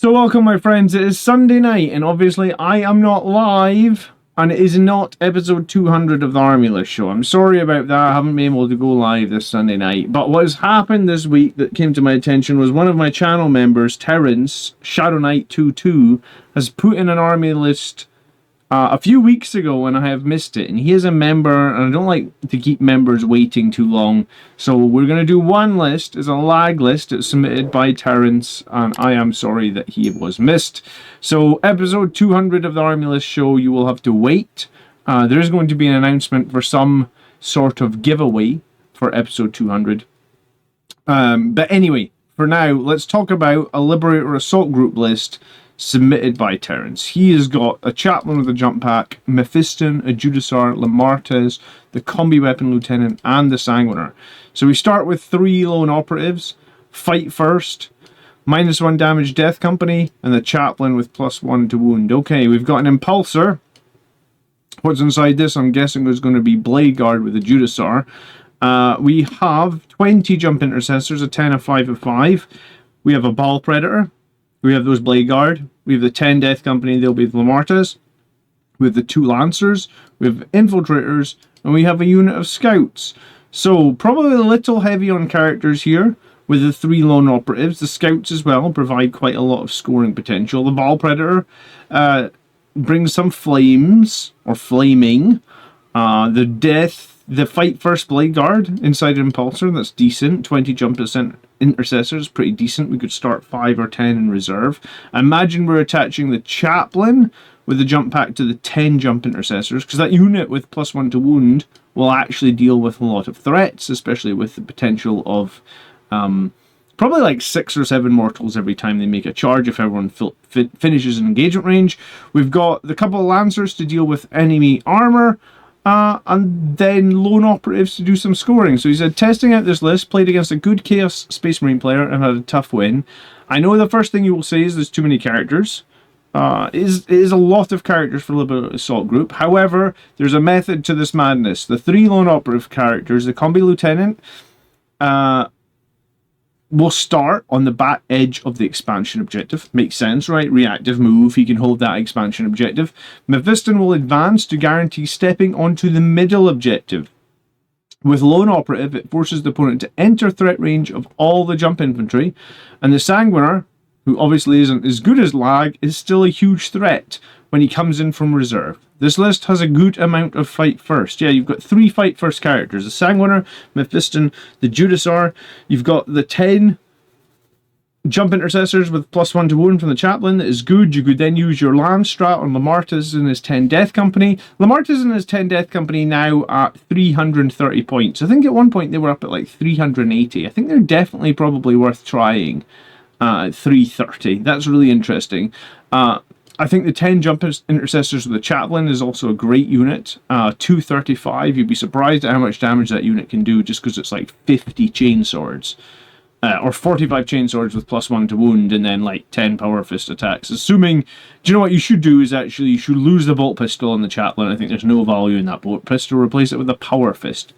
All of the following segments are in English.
So welcome my friends, it is Sunday night and obviously I am not live and it is not episode 200 of the Army List show. I'm sorry about that, I haven't been able to go live this Sunday night. But what has happened this week that came to my attention was one of my channel members, Terrence, Shadow Knight 22, has put in an Army List a few weeks ago and I have missed it. And he is a member and I don't like to keep members waiting too long. So we're going to do one list. It's a lag list. It's submitted by Terrence and I am sorry that he was missed. So episode 200 of the Army List show, you will have to wait. There is going to be an announcement for some sort of giveaway for episode 200. But anyway, for now, let's talk about a Liberator Assault Group list submitted by Terrence. He has got a Chaplain with a jump pack, Mephiston, a Judasar, Lamartes, the Combi Weapon Lieutenant, and the Sanguiner. So we start with 3 lone operatives, fight first, -1 damage death company, and the Chaplain with +1 to wound. Okay, we've got an Impulsor. What's inside this? I'm guessing is going to be Blade Guard with a Judasar. We have 20 jump intercessors, a 10, a 5, a 5. We have a Ball Predator. We have those Blade Guard. We have the 10 Death Company, they'll be the Lamartes. We have the 2 Lancers. We have Infiltrators. And we have a unit of Scouts. So, probably a little heavy on characters here with the 3 lone operatives. The Scouts as well provide quite a lot of scoring potential. The Ball Predator brings some flames, or flaming. The Fight First Blade Guard inside Impulsor, that's decent. 20 jump intercessors, pretty decent. We could start 5 or 10 in reserve. Imagine we're attaching the Chaplain with the jump pack to the 10 jump intercessors, because that unit with +1 to wound will actually deal with a lot of threats, especially with the potential of probably like 6 or 7 mortals every time they make a charge if everyone finishes an engagement range. We've got the couple of Lancers to deal with enemy armor. And then lone operatives to do some scoring. So he said, testing out this list, played against a good Chaos Space Marine player and had a tough win. I know the first thing you will say is there's too many characters. It is a lot of characters for a Liberator Assault Group. However, there's a method to this madness. The 3 lone operative characters, the Combi Lieutenant, will start on the back edge of the expansion objective. Makes sense, right? Reactive move, he can hold that expansion objective. Mephiston will advance to guarantee stepping onto the middle objective. With lone operative, it forces the opponent to enter threat range of all the jump infantry. And the Sanguiner, who obviously isn't as good as Lag, is still a huge threat when he comes in from reserve. This list has a good amount of fight first. Yeah, you've got 3 fight first characters. The Sanguiner, Mephiston, the Judasar. You've got the 10 jump intercessors with +1 to wound from the Chaplain. That is good. You could then use your Land Strat on Lamartes and his 10 Death Company. Lamartes and his 10 Death Company now at 330 points. I think at one point they were up at like 380. I think they're definitely probably worth trying at 330. That's really interesting. I think the 10 jump intercessors with the Chaplain is also a great unit. 235. You'd be surprised at how much damage that unit can do just because it's like 50 chainswords. Or 45 chainswords with +1 to wound and then like 10 power fist attacks. Assuming, do you know what you should do is actually you should lose the bolt pistol on the Chaplain. I think there's no value in that bolt pistol. Replace it with a power fist.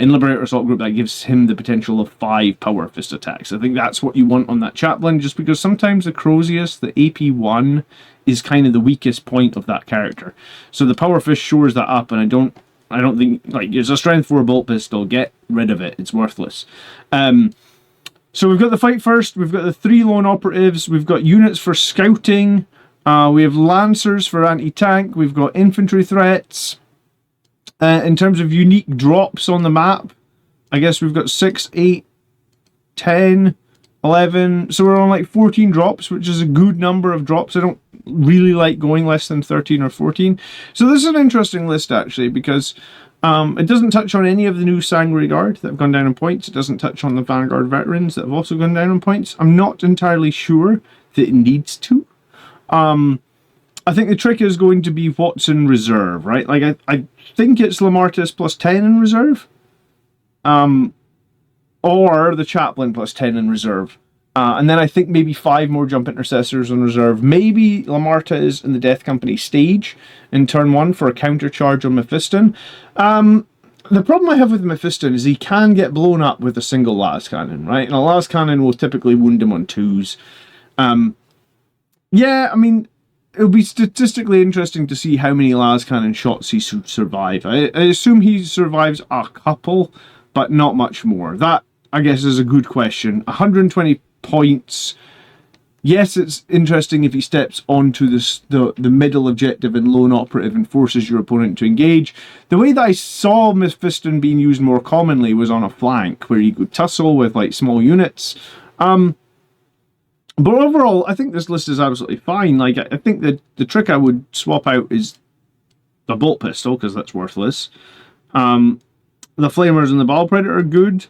In Liberator Assault Group, that gives him the potential of 5 power fist attacks. I think that's what you want on that Chaplain, just because sometimes the Crozius, the AP1, is kind of the weakest point of that character. So the power fist shores that up, and I don't think, like, it's a strength 4 bolt pistol. Get rid of it. It's worthless. So we've got the fight first, we've got the 3 lone operatives, we've got units for scouting, we have Lancers for anti-tank, we've got infantry threats. In terms of unique drops on the map, I guess we've got 6, 8, 10, 11, so we're on like 14 drops, which is a good number of drops. I don't really like going less than 13 or 14. So this is an interesting list actually, because it doesn't touch on any of the new Sanguinary Guard that have gone down in points. It doesn't touch on the Vanguard veterans that have also gone down in points. I'm not entirely sure that it needs to. I think the trick is going to be what's in reserve, right? Like, I think it's Lamartes +10 in reserve. Or the Chaplain +10 in reserve. And then I think maybe 5 more jump intercessors in reserve. Maybe Lamartes and the Death Company stage in turn 1 for a counter charge on Mephiston. The problem I have with Mephiston is he can get blown up with a single las cannon, right? And a las cannon will typically wound him on 2s. Yeah, I mean, it'll be statistically interesting to see how many las cannon shots he survive. I assume he survives a couple, but not much more. That, I guess, is a good question. 120 points. Yes, it's interesting if he steps onto the middle objective in lone operative and forces your opponent to engage. The way that I saw Mephiston being used more commonly was on a flank, where you could tussle with like small units. But overall, I think this list is absolutely fine. Like, I think that the trick I would swap out is the bolt pistol, because that's worthless. The flamers and the ball predator are good.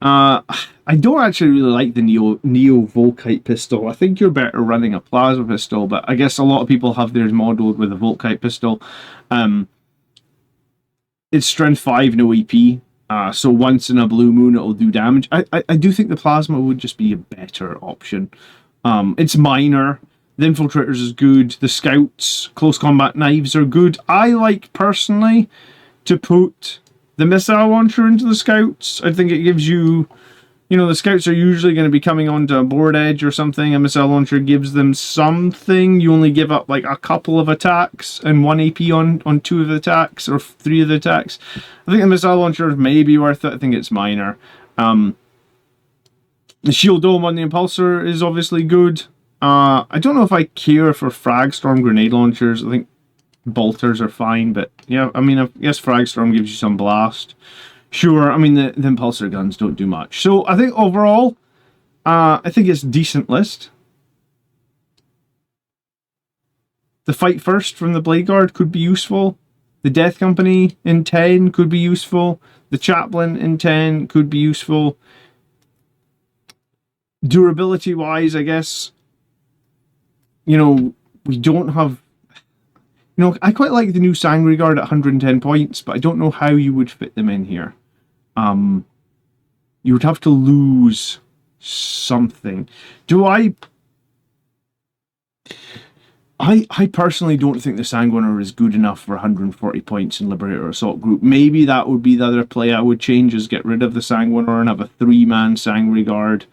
I don't actually really like the Neo Volkite pistol. I think you're better running a plasma pistol, but I guess a lot of people have theirs modeled with a Volkite pistol. It's strength 5, no EP. So once in a blue moon, it'll do damage. I do think the plasma would just be a better option. It's minor. The infiltrators is good. The scouts, close combat knives are good. I like, personally, to put the missile launcher into the scouts. I think it gives you... You know, the scouts are usually going to be coming onto a board edge or something. A missile launcher gives them something. You only give up like a couple of attacks and 1 AP on 2 of the attacks or 3 of the attacks. I think the missile launcher may be worth it. I think it's minor. The shield dome on the impulsor is obviously good. I don't know if I care for Fragstorm grenade launchers. I think bolters are fine, but yeah, I mean, I guess Fragstorm gives you some blast. Sure, I mean, the impulsor guns don't do much. So I think overall, I think it's a decent list. The Fight First from the Blade Guard could be useful. The Death Company in 10 could be useful. The Chaplain in 10 could be useful. Durability-wise, I guess, you know, we don't have... You know, I quite like the new Sangre Guard at 110 points, but I don't know how you would fit them in here. You would have to lose something. I personally don't think the Sanguiner is good enough for 140 points in Liberator Assault Group. Maybe that would be the other play I would change, is get rid of the Sanguiner and have a 3-man Sangre Guard.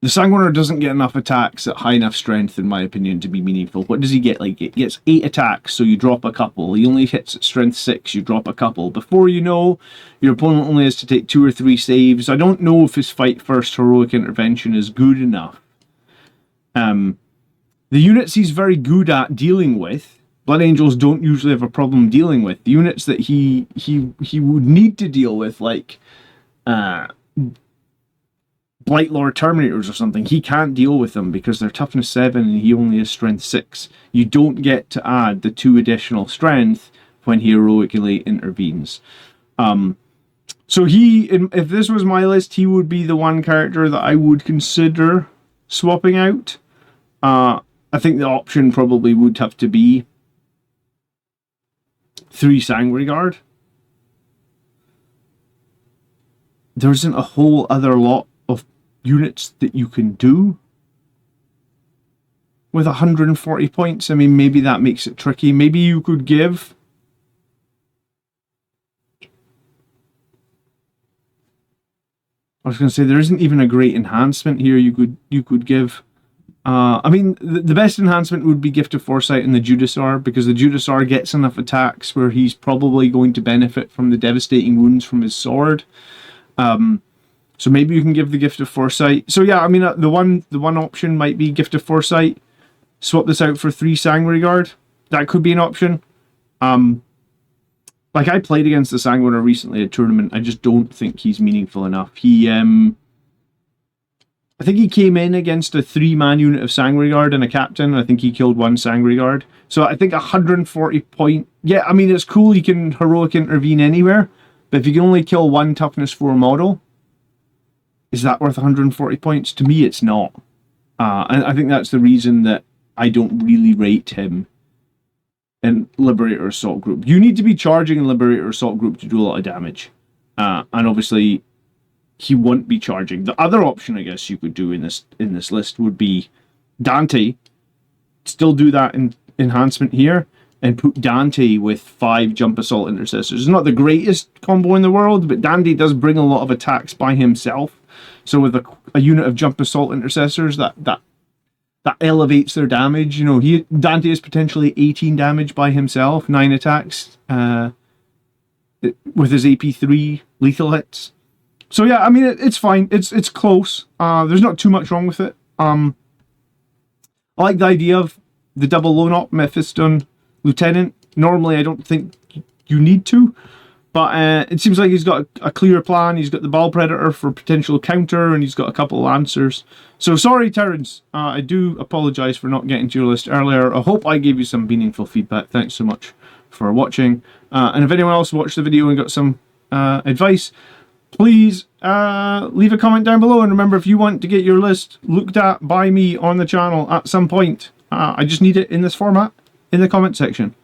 The Sanguiner doesn't get enough attacks at high enough strength, in my opinion, to be meaningful. What does he get? Like, it gets 8 attacks, so you drop a couple. He only hits at strength 6, you drop a couple. Before you know, your opponent only has to take 2 or 3 saves. I don't know if his Fight First Heroic Intervention is good enough. The units he's very good at dealing with, Blood Angels don't usually have a problem dealing with. The units that he would need to deal with, like... Blight Lord Terminators or something, he can't deal with them because they're toughness 7 and he only has strength 6. You don't get to add the 2 additional strength when he heroically intervenes. So if this was my list, he would be the one character that I would consider swapping out. I think the option probably would have to be 3 Sangre Guard. There isn't a whole other lot of units that you can do with 140 points. I mean, maybe that makes it tricky. Maybe you could give... I was going to say, there isn't even a great enhancement here you could give. I mean, the best enhancement would be Gift of Foresight and the Judasar, because the Judasar gets enough attacks where he's probably going to benefit from the devastating wounds from his sword. So maybe you can give the Gift of Foresight. So yeah, I mean, the one option might be Gift of Foresight. Swap this out for 3 Sangre Guard. That could be an option. Like, I played against the Sanguiner recently at a tournament. I just don't think he's meaningful enough. I think he came in against a 3-man unit of Sangre Guard and a captain. I think he killed 1 Sangre Guard. So I think 140 point... Yeah, I mean, it's cool you can heroic intervene anywhere. But if you can only kill 1 toughness 4 model, is that worth 140 points? To me, it's not. And I think that's the reason that I don't really rate him in Liberator Assault Group. You need to be charging in Liberator Assault Group to do a lot of damage. And obviously, he won't be charging. The other option, I guess, you could do in this list would be Dante. Still do that enhancement here, and put Dante with 5 Jump Assault Intercessors. It's not the greatest combo in the world, but Dante does bring a lot of attacks by himself. So with a unit of jump assault intercessors, that elevates their damage. You know, Dante is potentially 18 damage by himself, 9 attacks with his AP3 lethal hits. So yeah, I mean, it's fine. It's close. There's not too much wrong with it. I like the idea of the double lone op Mephiston Lieutenant. Normally, I don't think you need to, but it seems like he's got a clear plan. He's got the Ball Predator for potential counter, and he's got a couple of Lancers. So sorry, Terrence. I do apologise for not getting to your list earlier. I hope I gave you some meaningful feedback. Thanks so much for watching. And if anyone else watched the video and got some advice, please leave a comment down below. And remember, if you want to get your list looked at by me on the channel at some point, I just need it in this format in the comment section.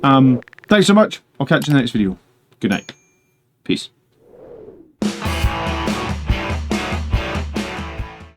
Thanks so much. I'll catch you in the next video. Good night. Peace.